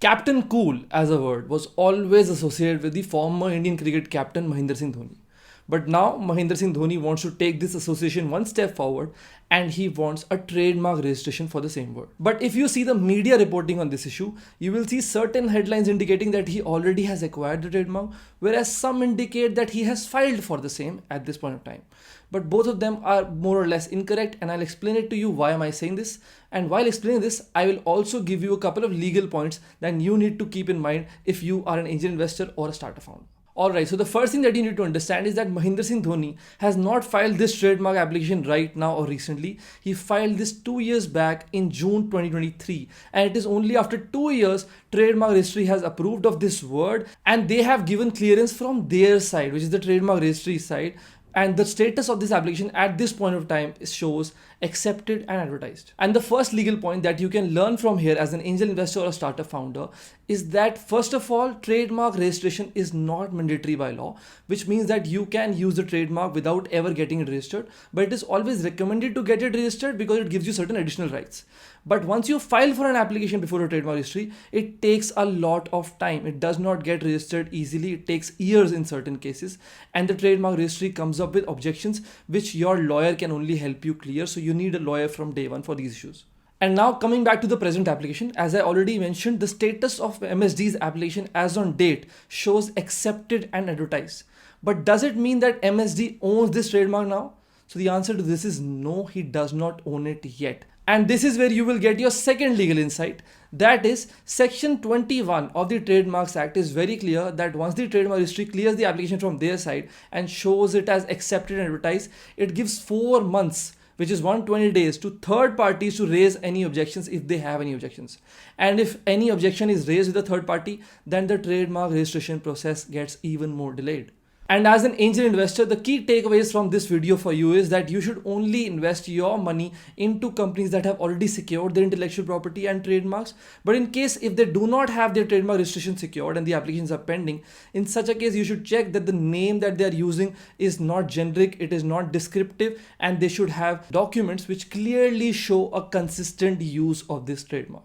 Captain Cool as a word was always associated with the former Indian cricket captain Mahendra Singh Dhoni. But now Mahendra Singh Dhoni wants to take this association one step forward and he wants a trademark registration for the same word. But if you see the media reporting on this issue, you will see certain headlines indicating that he already has acquired the trademark, whereas some indicate that he has filed for the same at this point of time. But both of them are more or less incorrect, and I'll explain it to you why am I saying this. And while explaining this, I will also give you a couple of legal points that you need to keep in mind if you are an angel investor or a startup founder. Alright, so the first thing that you need to understand is that Mahendra Singh Dhoni has not filed this trademark application right now or recently. He filed this 2 years back in June 2023, and it is only after 2 years trademark registry has approved of this word and they have given clearance from their side, which is the trademark registry side. And the status of this application at this point of time shows accepted and advertised. And the first legal point that you can learn from here as an angel investor or a startup founder is that first of all, trademark registration is not mandatory by law, which means that you can use the trademark without ever getting it registered, but it is always recommended to get it registered because it gives you certain additional rights. But once you file for an application before a trademark registry, it takes a lot of time. It does not get registered easily. It takes years in certain cases, and the trademark registry comes up with objections which your lawyer can only help you clear. So you need a lawyer from day one for these issues. And now coming back to the present application, as I already mentioned, the status of MSD's application as on date shows accepted and advertised. But does it mean that MSD owns this trademark now? So the answer to this is no, he does not own it yet. And this is where you will get your second legal insight. That is, Section 21 of the Trademarks Act is very clear that once the trademark registry clears the application from their side and shows it as accepted and advertised, it gives 4 months, which is 120 days, to third parties to raise any objections if they have any objections. And if any objection is raised with a third party, then the trademark registration process gets even more delayed. And as an angel investor, the key takeaways from this video for you is that you should only invest your money into companies that have already secured their intellectual property and trademarks. But in case if they do not have their trademark registration secured and the applications are pending, in such a case, you should check that the name that they are using is not generic, it is not descriptive, and they should have documents which clearly show a consistent use of this trademark.